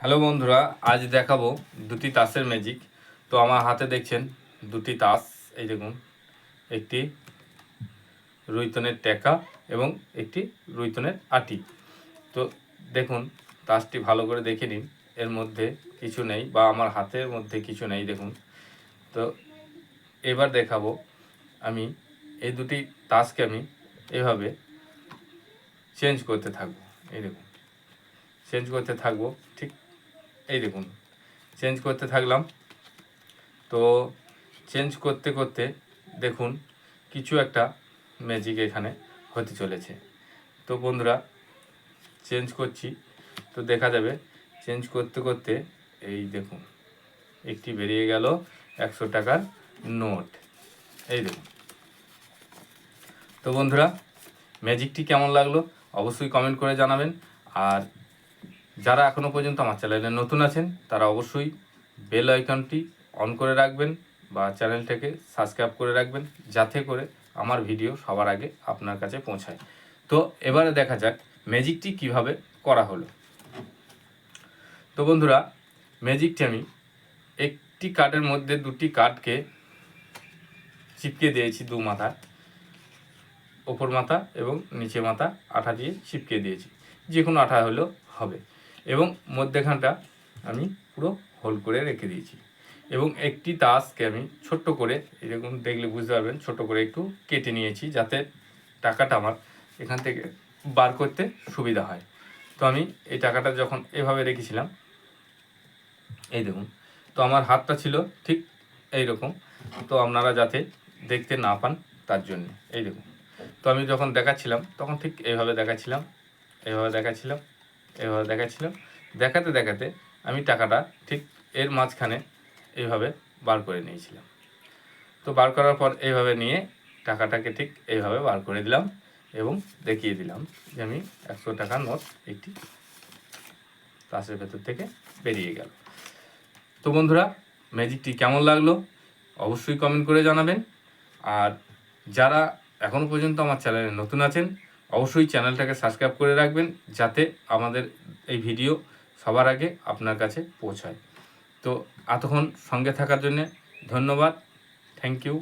Hello বন্ধুরা, আজ দেখাবো দুটি তাসের ম্যাজিক। তো আমার হাতে দেখছেন দুটি তাস। এই দেখুন, একটি রুইতনের টেকা এবং একটি রুইতনের আটি। তো দেখুন, তাসটি ভালো করে দেখে নিন, এর মধ্যে কিছু নেই বা আমার হাতের মধ্যে কিছু নেই। দেখুন, তো এবার দেখাবো আমি এই দুটি তাসকে আমি এভাবে চেঞ্জ করতে থাকবো। এই দেখুন, চেঞ্জ করতে থাকবো। ঠিক এই দেখুন, চেঞ্জ করতে থাকলাম। তো চেঞ্জ করতে করতে দেখুন কিছু একটা ম্যাজিক এখানে হতে চলেছে। তো বন্ধুরা, চেঞ্জ করছি, তো দেখা যাবে চেঞ্জ করতে করতে এই দেখুন একটি বেরিয়ে গেল 100 টাকার নোট। এই দেখুন। তো বন্ধুরা, ম্যাজিকটি কেমন লাগলো অবশ্যই কমেন্ট করে জানাবেন। আর যারা এখনও পর্যন্ত আমার চ্যানেলে নতুন আছেন তারা অবশ্যই বেল আইকনটি অন করে রাখবেন বা চ্যানেলটাকে সাবস্ক্রাইব করে রাখবেন, যাতে করে আমার ভিডিও সবার আগে আপনার কাছে পৌঁছায়। তো এবারে দেখা যাক ম্যাজিকটি কিভাবে করা হলো। তো বন্ধুরা, ম্যাজিকটি আমি একটি কার্ডের মধ্যে দুটি কার্ডকে চিপকে দিয়েছি, দু মাথা, ওপর মাথা এবং নিচে মাথা আঠা দিয়ে চিপকে দিয়েছি। যে কোনো আঠা হলেও হবে। এবং মধ্যেখানটা আমি পুরো হোল করে রেখে দিয়েছি। এবং একটি তাসকে আমি ছোট্ট করে, এরকম দেখলে বুঝতে পারবেন, ছোট করে একটু কেটে নিয়েছি, যাতে টাকাটা আমার এখান থেকে বার করতে সুবিধা হয়। তো আমি এই টাকাটা যখন এভাবে রেখেছিলাম, এই দেখুন, তো আমার হাতটা ছিল ঠিক এই রকম। তো আপনারা যাতে দেখতে না পান তার জন্য এই দেখুন। তো আমি যখন দেখাচ্ছিলাম তখন ঠিক এইভাবে দেখাচ্ছিলাম, এইভাবে দেখাচ্ছিলাম, এইভাবে দেখাচ্ছিলাম। দেখাতে দেখাতে আমি টাকাটা ঠিক এর মাঝখানে এইভাবে বার করে নিয়েছিলাম। তো বার করার পর এইভাবে নিয়ে টাকাটাকে ঠিক এইভাবে বার করে দিলাম এবং দেখিয়ে দিলাম যে আমি 100 টাকার নোট একটি তাসের ভেতর থেকে বেরিয়ে গেল। তো বন্ধুরা, ম্যাজিকটি কেমন লাগলো অবশ্যই কমেন্ট করে জানাবেন। আর যারা এখনও পর্যন্ত আমার চ্যানেলে নতুন আছেন অবশ্যই চ্যানেলটাকে সাবস্ক্রাইব করে রাখবেন, যাতে আমাদের এই ভিডিও সবার আগে আপনার কাছে পৌঁছায়। তো এতক্ষণ সঙ্গে থাকার জন্যে ধন্যবাদ। Thank you.